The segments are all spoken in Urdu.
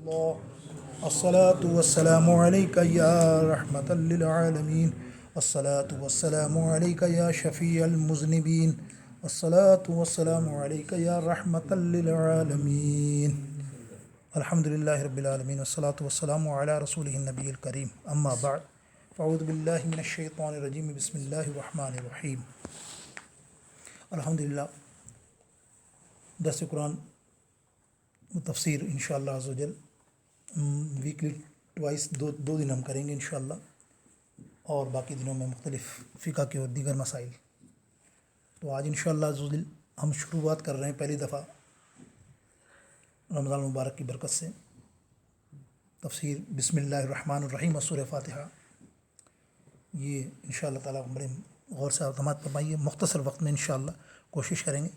الصلاة والسلام عليك يا رحمة للعالمين. الصلاة والسلام عليك يا شفيع المذنبين. الصلاة والسلام عليك يا رحمة للعالمين. الحمد لله رب العالمين والصلاة والسلام على رسوله النبي الكريم. أما بعد فأعوذ بالله من الشيطان الرجيم. بسم الله الرحمن الرحیم. الحمدللہ درس قرآن تفسیر انشاءاللہ عز و جل ویکلی ٹوائس دو دن ہم کریں گے انشاءاللہ، اور باقی دنوں میں مختلف فقہ کے اور دیگر مسائل. تو آج انشاءاللہ عز و جل ہم شروعات کر رہے ہیں پہلی دفعہ رمضان المبارک کی برکت سے تفسیر بسم اللہ الرحمن الرحیم اور سورہ فاتحہ. یہ انشاءاللہ تعالیٰ بڑے غور سے اعتماد فرمائیے. مختصر وقت میں انشاءاللہ کوشش کریں گے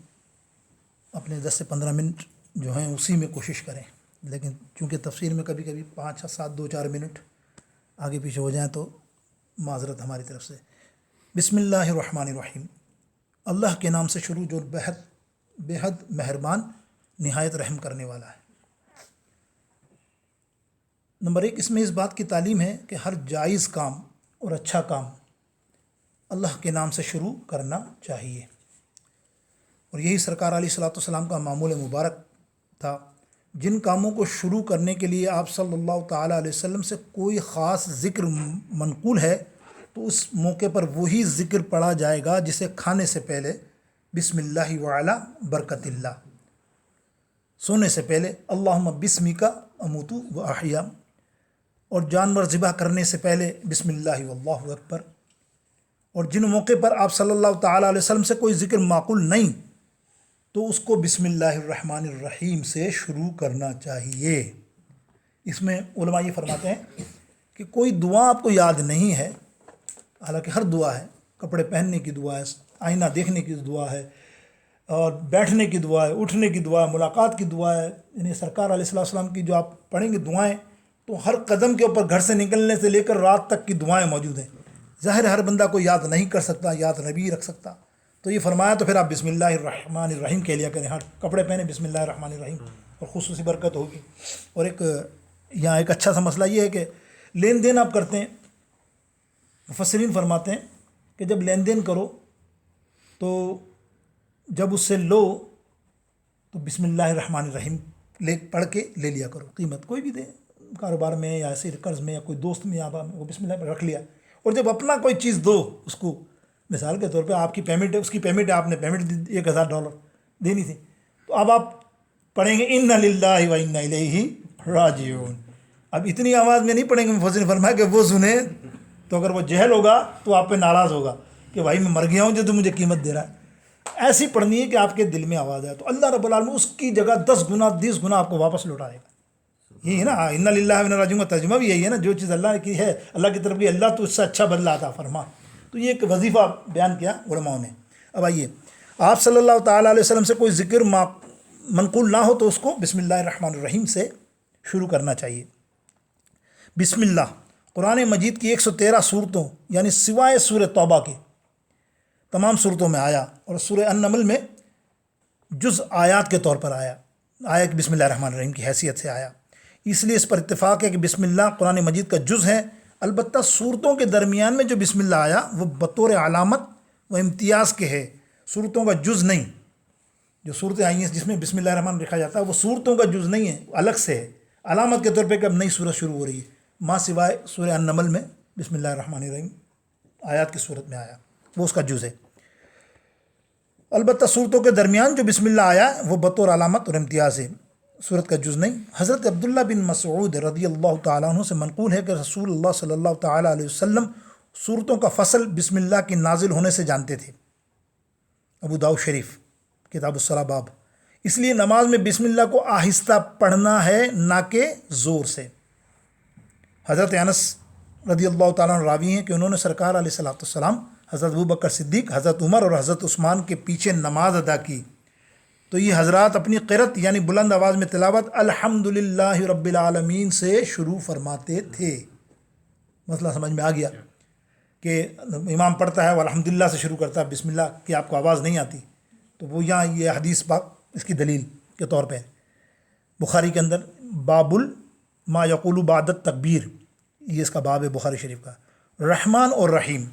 اپنے 10 سے 15 منٹ جو ہیں اسی میں کوشش کریں، لیکن چونکہ تفسیر میں کبھی کبھی 5 یا 7 2-4 منٹ آگے پیچھے ہو جائیں تو معذرت ہماری طرف سے. بسم اللہ الرحمن الرحیم. اللہ کے نام سے شروع جو بے حد مہربان نہایت رحم کرنے والا ہے. نمبر 1، اس میں اس بات کی تعلیم ہے کہ ہر جائز کام اور اچھا کام اللہ کے نام سے شروع کرنا چاہیے، اور یہی سرکار علیہ الصلوۃ والسلام کا معمول مبارک تھا. جن کاموں کو شروع کرنے کے لیے آپ صلی اللہ تعالیٰ علیہ وسلم سے کوئی خاص ذکر منقول ہے تو اس موقع پر وہی ذکر پڑھا جائے گا جسے کھانے سے پہلے بسم اللہ وعلی برکت اللہ، سونے سے پہلے اللہم بسمک اموت و احیا، اور جانور ذبح کرنے سے پہلے بسم اللہ واللہ اکبر. اور جن موقع پر آپ صلی اللہ تعالیٰ علیہ وسلم سے کوئی ذکر معقول نہیں تو اس کو بسم اللہ الرحمن الرحیم سے شروع کرنا چاہیے. اس میں علماء یہ فرماتے ہیں کہ کوئی دعا آپ کو یاد نہیں ہے، حالانکہ ہر دعا ہے، کپڑے پہننے کی دعا ہے، آئینہ دیکھنے کی دعا ہے، اور بیٹھنے کی دعا ہے، اٹھنے کی دعا ہے، ملاقات کی دعا ہے. یعنی سرکار علیہ الصلوۃ والسلام کی جو آپ پڑھیں گے دعائیں تو ہر قدم کے اوپر گھر سے نکلنے سے لے کر رات تک کی دعائیں موجود ہیں. ظاہر ہر بندہ کو یاد نہیں کر سکتا، یاد نہیں رکھ سکتا، تو یہ فرمایا تو پھر آپ بسم اللہ الرحمن الرحیم کہہ لیا کریں. ہر کپڑے پہنے بسم اللہ الرحمن الرحیم اور خصوصی برکت ہوگی. اور یہاں ایک اچھا سا مسئلہ یہ ہے کہ لین دین آپ کرتے ہیں، مفسرین فرماتے ہیں کہ جب لین دین کرو تو جب اس سے لو تو بسم اللہ الرحمن الرحیم پڑھ کے لے لیا کرو. قیمت کوئی بھی دے، کاروبار میں یا ایسے قرض میں یا کوئی دوست میں، وہ بسم اللہ پر رکھ لیا. اور جب اپنا کوئی چیز دو اس کو، مثال کے طور پہ آپ کی پیمنٹ ہے، اس کی پیمنٹ ہے، آپ نے پیمنٹ دی $1000 دینی تھی، تو اب آپ پڑھیں گے انا للہ و انا الیہ راجعون. اب اتنی آواز میں نہیں پڑھیں گے، مفسرین نے فرمایا کہ وہ سنے تو اگر وہ جہل ہوگا تو آپ پہ ناراض ہوگا کہ بھائی میں مر گیا ہوں جو تو مجھے قیمت دے رہا ہے. ایسی پڑھنی ہے کہ آپ کے دل میں آواز آئے، تو اللہ رب العالمین اس کی جگہ 10 گنا 20 گنا آپ کو واپس لوٹائے گا. یہی ہے نا انا للہ و انا راجعون کا ترجمہ بھی یہی ہے نا، جو چیز اللہ نے کی ہے، اللہ کی طرف کی، اللہ تو اس سے اچھا بدلہ عطا فرما. تو یہ ایک وظیفہ بیان کیا علماء نے. اب آئیے، آپ صلی اللہ تعالیٰ علیہ وسلم سے کوئی ذکر منقول نہ ہو تو اس کو بسم اللہ الرحمن الرحیم سے شروع کرنا چاہیے. بسم اللہ قرآن مجید کی 113 صورتوں یعنی سوائے سورہ توبہ کے تمام صورتوں میں آیا، اور سورہ النمل میں جز آیات کے طور پر آیا کہ بسم اللہ الرحمن الرحیم کی حیثیت سے آیا. اس لیے اس پر اتفاق ہے کہ بسم اللہ قرآن مجید کا جز ہے. البتہ صورتوں کے درمیان میں جو بسم اللہ آیا وہ بطور علامت و امتیاز کے ہے، صورتوں کا جز نہیں. جو صورتیں آئی ہیں جس میں بسم اللہ الرحمن لکھا جاتا ہے وہ صورتوں کا جز نہیں ہے، الگ سے ہے، علامت کے طور پہ کہ اب نئی صورت شروع ہو رہی ہے. ماں سوائے سورہ النمل میں بسم اللہ الرحمن الرحیم آیات کی صورت میں آیا، وہ اس کا جز ہے. البتہ صورتوں کے درمیان جو بسم اللہ آیا وہ بطور علامت اور امتیاز ہے، صورت کا جز نہیں. حضرت عبداللہ بن مسعود رضی اللہ تعالیٰ عنہ سے منقول ہے کہ رسول اللہ صلی اللہ تعالیٰ علیہ وسلم صورتوں کا فصل بسم اللہ کی نازل ہونے سے جانتے تھے. ابو داؤد شریف کتاب الصلاۃ باب. اس لیے نماز میں بسم اللہ کو آہستہ پڑھنا ہے نہ کہ زور سے. حضرت انس رضی اللہ تعالیٰ عنہ راوی ہیں کہ انہوں نے سرکار علیہ الصلوۃ والسلام، حضرت ابوبکر صدیق، حضرت عمر اور حضرت عثمان کے پیچھے نماز ادا کی تو یہ حضرات اپنی قرت یعنی بلند آواز میں تلاوت الحمدللہ رب العالمین سے شروع فرماتے تھے. مسئلہ سمجھ میں آ گیا کہ امام پڑھتا ہے وہ الحمدللہ سے شروع کرتا ہے، بسم اللہ کی آپ کو آواز نہیں آتی، تو وہ یہاں یہ حدیث پاک اس کی دلیل کے طور پہ بخاری کے اندر باب ما یقول بعد التکبیر، یہ اس کا باب ہے بخاری شریف کا۔ رحمان اور رحیم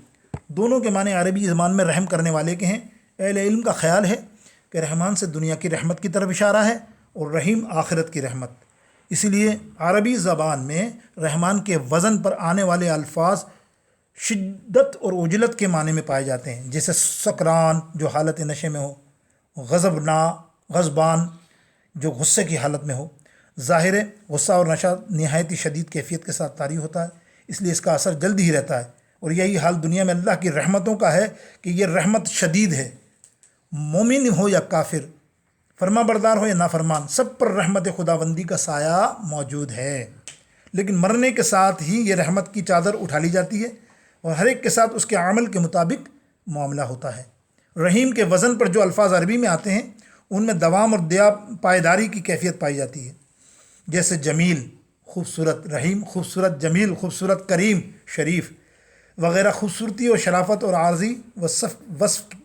دونوں کے معنی عربی زبان میں رحم کرنے والے کے ہیں۔ اہل علم کا خیال ہے کہ رحمان سے دنیا کی رحمت کی طرف اشارہ ہے اور رحیم آخرت کی رحمت۔ اسی لیے عربی زبان میں رحمان کے وزن پر آنے والے الفاظ شدت اور عجلت کے معنی میں پائے جاتے ہیں، جیسے سکران جو حالت نشے میں ہو، غضبان جو غصے کی حالت میں ہو۔ ظاہر ہے غصہ اور نشہ نہایت ہی شدید کیفیت کے ساتھ طاری ہوتا ہے، اس لیے اس کا اثر جلدی ہی رہتا ہے، اور یہی حال دنیا میں اللہ کی رحمتوں کا ہے کہ یہ رحمت شدید ہے۔ مومن ہو یا کافر، فرما بردار ہو یا نافرمان، سب پر رحمت خداوندی کا سایہ موجود ہے، لیکن مرنے کے ساتھ ہی یہ رحمت کی چادر اٹھا لی جاتی ہے اور ہر ایک کے ساتھ اس کے عمل کے مطابق معاملہ ہوتا ہے۔ رحیم کے وزن پر جو الفاظ عربی میں آتے ہیں ان میں دوام اور پائیداری کی کیفیت پائی جاتی ہے، جیسے جمیل خوبصورت، رحیم خوبصورت، جمیل خوبصورت، کریم شریف وغیرہ خوبصورتی اور شرافت اور عارضی وصف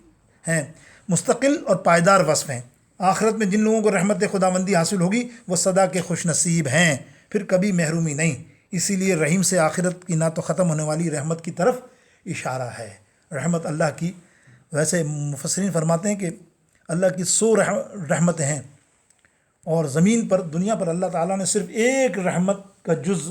ہیں، مستقل اور پائیدار وصف ہیں۔ آخرت میں جن لوگوں کو رحمت خداوندی حاصل ہوگی وہ صدا کے خوش نصیب ہیں، پھر کبھی محرومی نہیں۔ اسی لیے رحیم سے آخرت کی نہ تو ختم ہونے والی رحمت کی طرف اشارہ ہے۔ رحمت اللہ کی، ویسے مفسرین فرماتے ہیں کہ اللہ کی 100 رحمتیں ہیں، اور زمین پر، دنیا پر اللہ تعالیٰ نے صرف ایک رحمت کا جز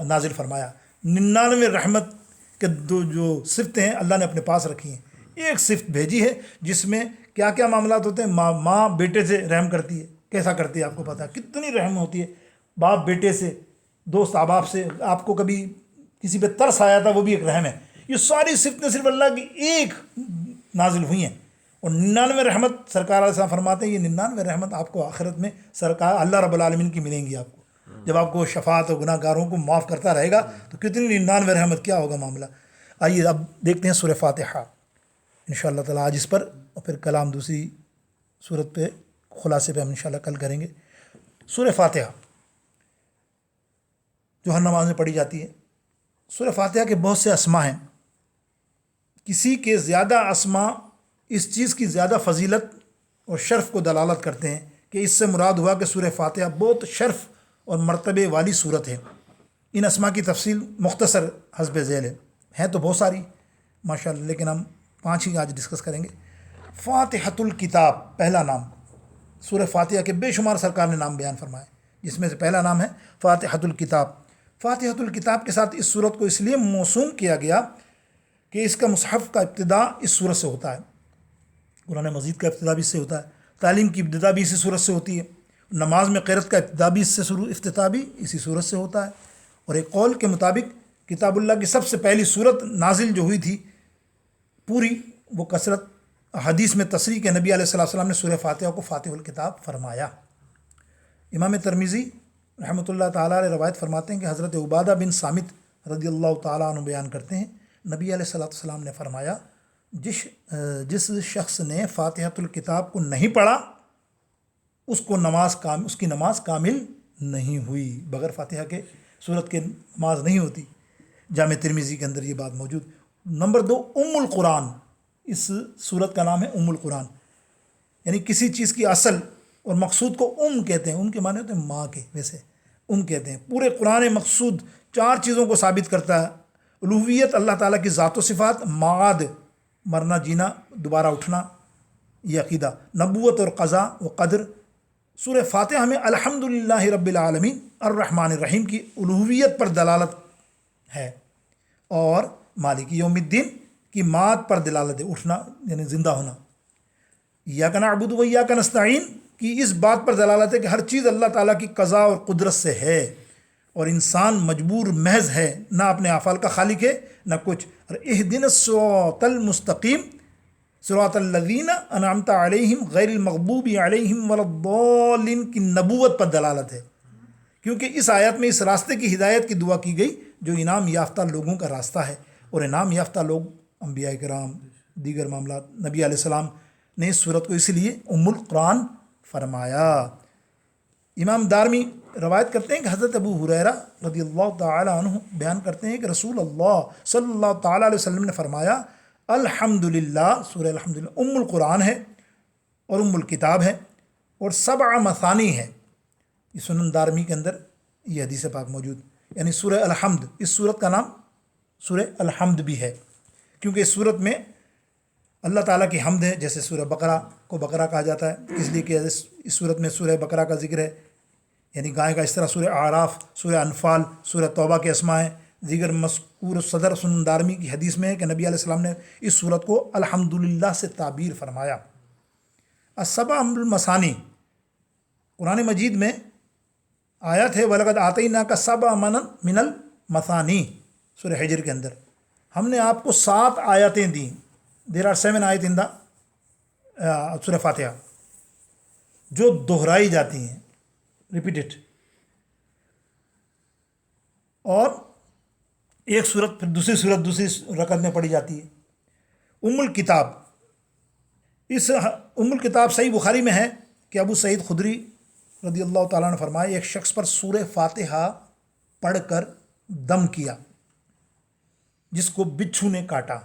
نازل فرمایا۔ 99 رحمت کے جو صفتیں ہیں اللہ نے اپنے پاس رکھی ہیں، ایک صفت بھیجی ہے جس میں کیا کیا معاملات ہوتے ہیں۔ ماں بیٹے سے رحم کرتی ہے، کیسا کرتی ہے آپ کو پتہ ہے، کتنی رحم ہوتی ہے۔ باپ بیٹے سے، دوست احباب سے، آپ کو کبھی کسی پہ ترس آیا تھا وہ بھی ایک رحم ہے۔ یہ ساری صفتیں صرف اللہ کی ایک نازل ہوئی ہیں، اور 99 رحمت سرکار علیہ السلام فرماتے ہیں یہ 99 رحمت آپ کو آخرت میں سرکار اللہ رب العالمین کی ملیں گی۔ آپ کو جب آپ کو شفاعت اور گناہ گاروں کو معاف کرتا رہے گا تو کتنی 99 رحمت، کیا ہوگا معاملہ۔ آئیے اب دیکھتے ہیں سورہ فاتحہ انشاءاللہ تعالیٰ آج اس پر، اور پھر کلام دوسری صورت پہ، خلاصے پہ ہم انشاءاللہ کل کریں گے۔ سورہ فاتحہ جو ہر نماز میں پڑھی جاتی ہے، سورہ فاتحہ کے بہت سے اسما ہیں۔ کسی کے زیادہ اسما اس چیز کی زیادہ فضیلت اور شرف کو دلالت کرتے ہیں کہ اس سے مراد ہوا کہ سورہ فاتحہ بہت شرف اور مرتبے والی صورت ہے۔ ان اسما کی تفصیل مختصر حسب ذیل ہے تو بہت ساری ماشاءاللہ، لیکن ہم 5 ہی آج ڈسکس کریں گے۔ فاتحۃ الکتاب پہلا نام، سورہ فاتحہ کے بے شمار سرکار نے نام بیان فرمائے، جس میں سے پہلا نام ہے فاتحۃ الکتاب۔ فاتحۃ الکتاب کے ساتھ اس صورت کو اس لیے موسوم کیا گیا کہ اس کا مصحف کا ابتدا اس صورت سے ہوتا ہے، قرآن مجید کا ابتدا بھی اس سے ہوتا ہے، تعلیم کی ابتدا بھی اسی صورت سے ہوتی ہے، نماز میں قرأت کا ابتدا بھی اس سے افتتاح بھی اسی صورت سے ہوتا ہے، اور ایک قول کے مطابق کتاب اللہ کی سب سے پہلی صورت نازل جو ہوئی تھی پوری، وہ کثرت حدیث میں تصریح کہ نبی علیہ السلام نے سورہ فاتحہ کو فاتح الکتاب فرمایا۔ امام ترمذی رحمۃ اللہ تعالیٰ علیہ روایت فرماتے ہیں کہ حضرت عبادہ بن صامت رضی اللہ تعالیٰ عنہ بیان کرتے ہیں، نبی علیہ السلام نے فرمایا جس شخص نے فاتحۃ الکتاب کو نہیں پڑھا اس کی نماز کامل نہیں ہوئی، بغیر فاتحہ کے سورت کے نماز نہیں ہوتی۔ جامع ترمذی کے اندر یہ بات موجود۔ نمبر 2، ام القرآن، اس سورت کا نام ہے ام القرآن، یعنی کسی چیز کی اصل اور مقصود کو کہتے ہیں، کے معنی ہوتے ہیں ماں کے، ویسے کہتے ہیں۔ پورے قرآن مقصود 4 چیزوں کو ثابت کرتا ہے: الوہیت اللہ تعالیٰ کی ذات و صفات، معاد مرنا جینا دوبارہ اٹھنا یہ عقیدہ، نبوت اور قضا و قدر۔ سورہ فاتحہ میں الحمدللہ رب العالمین الرحمن الرحیم کی الوہیت پر دلالت ہے، اور مالک یوم الدین کی معاد پر دلالت ہے، اٹھنا یعنی زندہ ہونا۔ ایاک نعبد و ایاک نستعین کی اس بات پر دلالت ہے کہ ہر چیز اللہ تعالیٰ کی قضا اور قدرت سے ہے، اور انسان مجبور محض ہے، نہ اپنے افعال کا خالق ہے نہ کچھ۔ اور اہدنا الصراط المستقیم صراط الذین انعمت علیہم غیر المغضوب علیہم ولا الضالین کی نبوت پر دلالت ہے، کیونکہ اس آیت میں اس راستے کی ہدایت کی دعا کی گئی جو انعام یافتہ لوگوں کا راستہ ہے، اور انعام یافتہ لوگ انبیاء کرام، دیگر معاملات۔ نبی علیہ السلام نے اس صورت کو اس لیے ام القرآن فرمایا۔ امام دارمی روایت کرتے ہیں کہ حضرت ابو ہریرہ رضی اللہ تعالی عنہ بیان کرتے ہیں کہ رسول اللہ صلی اللہ تعالی علیہ وسلم نے فرمایا، الحمدللہ، سورہ الحمدللہ ام القرآن ہے اور ام الکتاب ہے، اور 7 مثانی ہے، یہ سنن دارمی کے اندر یہ حدیث پاک موجود، یعنی سورہ الحمد، اس صورت کا نام سورہ الحمد بھی ہے کیونکہ اس صورت میں اللہ تعالیٰ کی حمد ہے، جیسے سورہ بقرہ کو بقرہ کہا جاتا ہے اس لیے کہ اس صورت میں سورہ بقرہ کا ذکر ہے، یعنی گائے کا، اس طرح سورہ اعراف، سورہ انفال، سورہ توبہ کے اسماء ہیں۔ دیگر مذکور صدر سنن دارمی کی حدیث میں ہے کہ نبی علیہ السلام نے اس صورت کو الحمدللہ سے تعبیر فرمایا۔ السبع المثانی، قرآن مجید میں آیت ہے وَلَقَدْ آتَيْنَاكَ سَبْعًا مِنَ الْمَثَانِي، سورہ حجر کے اندر ہم نے آپ کو 7 آیتیں دیں۔ دیر آر 7 آیت ان دا سورہ فاتحہ جو دہرائی جاتی ہیں، ریپیٹڈ، اور ایک صورت پھر دوسری صورت دوسری رکعت میں پڑھی جاتی ہے۔ ام الکتاب، اس ام الکتاب صحیح بخاری میں ہے کہ ابو سعید خدری رضی اللہ تعالیٰ نے فرمایا ایک شخص پر سورہ فاتحہ پڑھ کر دم کیا جس کو بچھو نے کاٹا،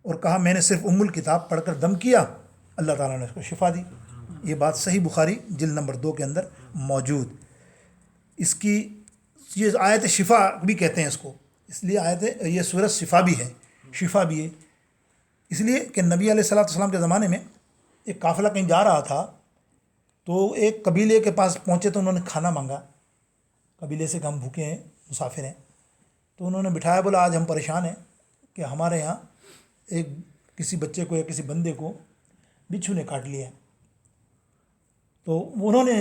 اور کہا میں نے صرف ام الکتاب پڑھ کر دم کیا، اللہ تعالیٰ نے اس کو شفا دی۔ یہ بات صحیح بخاری جلد نمبر 2 کے اندر موجود۔ اس کی یہ آیت شفا بھی کہتے ہیں اس کو، اس لیے آیت یہ سورۃ شفا بھی ہے، شفا بھی ہے، اس لیے کہ نبی علیہ السلام کے زمانے میں ایک قافلہ کہیں جا رہا تھا تو ایک قبیلے کے پاس پہنچے تو انہوں نے کھانا مانگا، قبیلے سے کہ ہم بھوکے ہیں، مسافر ہیں، تو انہوں نے بٹھایا، بولا آج ہم پریشان ہیں کہ ہمارے یہاں ایک کسی بچے کو یا کسی بندے کو بچھو نے کاٹ لیا ہے۔ تو انہوں نے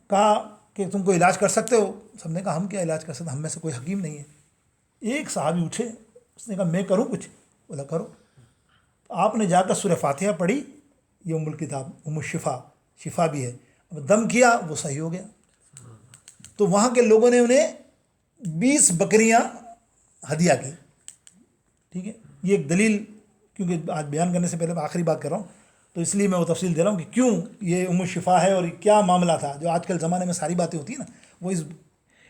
کہا کہ تم کو علاج کر سکتے ہو؟ سب نے کہا ہم کیا علاج کر سکتے، ہم میں سے کوئی حکیم نہیں ہے۔ ایک صحابی اٹھے، اس نے کہا میں کروں کچھ؟ بولا کرو۔ آپ نے جا کر سورہ فاتحہ پڑھی، یہ ام الکتاب، ام الشفا، شفا بھی ہے، اب دم کیا وہ صحیح ہو گیا۔ تو وہاں کے لوگوں نے انہیں 20 بکریاں ہدیہ کی، ٹھیک ہے۔ یہ ایک دلیل، کیونکہ آج بیان کرنے سے پہلے میں آخری بات کر رہا ہوں تو اس لیے میں وہ تفصیل دے رہا ہوں کہ کیوں یہ ام الشفا ہے اور کیا معاملہ تھا۔ جو آج کل زمانے میں ساری باتیں ہوتی ہیں نا، وہ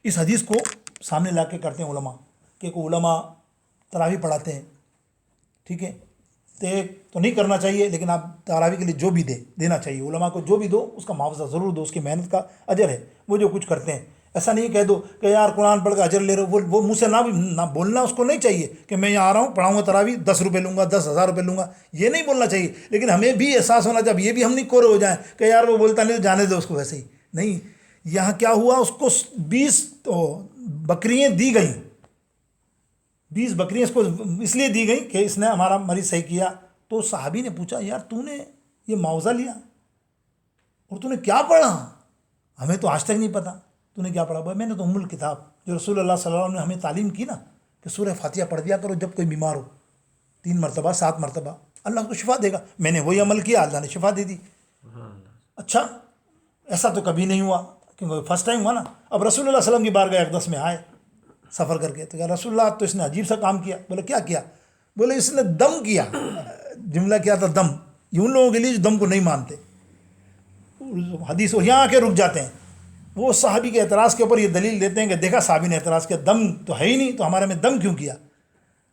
اس حدیث کو سامنے لا کے کرتے ہیں علماء، کہ کوئی علماء تراویح پڑھاتے ہیں، ٹھیک ہے، تو نہیں کرنا چاہیے، لیکن آپ تراویح کے لیے جو بھی دینا چاہیے، علماء کو جو بھی دو اس کا معاوضہ ضرور دو، اس کی محنت کا اجر ہے وہ جو کچھ کرتے ہیں۔ ایسا نہیں کہہ دو کہ یار قرآن پڑھ کے اجر لے رہے ہو، وہ منہ سے نہ بولنا، اس کو نہیں چاہیے کہ میں یہاں آ رہا ہوں پڑھاؤں گا تراویح 10 روپے لوں گا، 10,000 روپے لوں گا، یہ نہیں بولنا چاہیے۔ لیکن ہمیں بھی احساس ہونا چاہیے، یہ بھی ہم نہیں کورے ہو جائیں کہ یار وہ بولتا نہیں تو جانے دو اس کو، ویسے ہی نہیں۔ یہاں کیا ہوا، اس کو 20 بکریاں دی گئیں، 20 بکریاں اس کو اس لیے دی گئیں کہ اس نے ہمارا مریض صحیح کیا۔ تو صحابی نے پوچھا یار تو نے یہ معاوضہ لیا اور تو نے کیا پڑھا؟ ہمیں تو آج تک نہیں پتا تو نے کیا پڑھا۔ بھائی میں نے تو ام الکتاب جو رسول اللہ صلی اللہ علیہ وسلم نے ہمیں تعلیم کی نا کہ سورہ فاتحہ پڑھ دیا کرو جب کوئی بیمار ہو، 3 مرتبہ 7 مرتبہ، اللہ اس کو شفا دے گا۔ میں نے وہی عمل کیا، اللہ نے شفا دے دی۔ اچھا، ایسا تو کبھی نہیں ہوا کیونکہ فرسٹ ٹائم ہوا نا۔ اب رسول اللہ صلی اللہ علیہ وسلم کی بارگاہ اقدس میں آئے سفر کر کے، تو کہا رسول اللہ تو اس نے عجیب سا کام کیا۔ بولے کیا کیا؟ بولے اس نے دم کیا، جملہ کیا تھا دم، یہ ان لوگوں کے لیے جو دم کو نہیں مانتے، حدیث اور یہاں آ کے رک جاتے ہیں۔ وہ صحابی کے اعتراض کے اوپر یہ دلیل دیتے ہیں کہ دیکھا صحابی نے اعتراض کیا، دم تو ہے ہی نہیں تو ہمارے میں دم کیوں کیا؟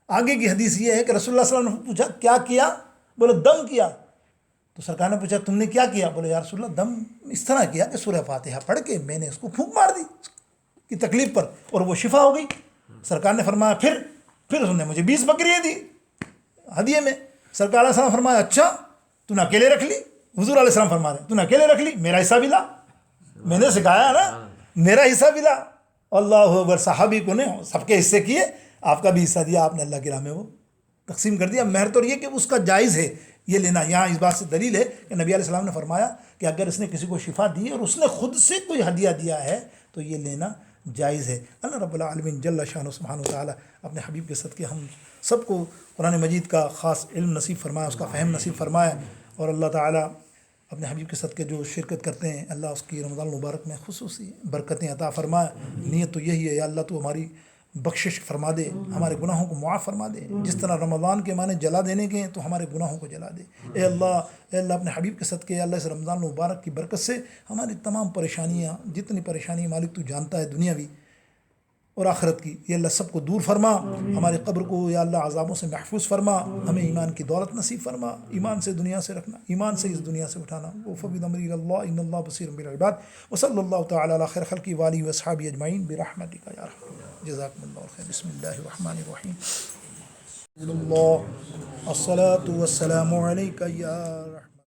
آگے کی حدیث یہ ہے کہ رسول اللہ صلی اللہ علیہ وسلم نے پوچھا کیا کیا؟ بولے دم کیا۔ تو سرکار نے پوچھا تم نے کیا کیا؟ بولے یا رسول اللہ دم اس طرح کیا کہ سورہ فاتحہ پڑھ کے میں نے اس کو پھونک مار دی کی تکلیف پر اور وہ شفا ہو گئی۔ سرکار نے فرمایا پھر اس نے مجھے 20 بکریاں دی ہدیے میں۔ سرکار علیہ السلام فرمایا اچھا تو نے اکیلے رکھ لی؟ حضور علیہ السلام فرما رہے ہیں تو نے اکیلے رکھ لی، میرا حصہ بھی لا، میں نے سکھایا نا، میرا حصہ بھی لا۔ اللہ اکبر، صحابی کو نے سب کے حصے کیے، آپ کا بھی حصہ دیا، آپ نے اللہ کی راہ میں وہ تقسیم کر دیا۔ مہر تو یہ کہ اس کا جائز ہے یہ لینا۔ یہاں اس بات سے دلیل ہے کہ نبی علیہ السلام نے فرمایا کہ اگر اس نے کسی کو شفا دی اور اس نے خود سے کوئی ہدیہ دیا ہے تو یہ لینا جائز ہے۔ اللہ رب العالمین جل شانہ سبحانہ و تعالیٰ اپنے حبیب کے صدقے ہم سب کو قرآن مجید کا خاص علم نصیب فرمایا، اس کا فہم نصیب فرمایا، اور اللہ تعالیٰ اپنے حبیب کے صدقے جو شرکت کرتے ہیں اللہ اس کی رمضان المبارک میں خصوصی برکتیں عطا فرمائے۔ نیت تو یہی ہے یا اللہ تو ہماری بخشش فرما دے، ہمارے گناہوں کو معاف فرما دے، جس طرح رمضان کے معنی جلا دینے کے ہیں تو ہمارے گناہوں کو جلا دے۔ اے اللہ اپنے حبیب کے صدقے اللہ اس رمضان المبارک کی برکت سے ہماری تمام پریشانیاں، جتنی پریشانی مالک تو جانتا ہے دنیاوی، اور آخرت کی یہ اللہ سب کو دور فرما. ہمارے قبر کو یا اللہ عذابوں سے محفوظ فرما. ہمیں ایمان کی دولت نصیب فرما. ایمان سے دنیا سے رکھنا, ایمان سے اس دنیا سے اٹھانا. وفوض امری الی اللہ ان اللہ بصیر بالعباد. وصلی اللہ تعالی علی خیر خلقہ وآلہ واصحابہ اجمعین برحمتک یا ارحم. جزاکم اللہ خیر. بسم اللہ الرحمن الرحیم. اللہ الصلاۃ والسلام علیک یا رحمۃ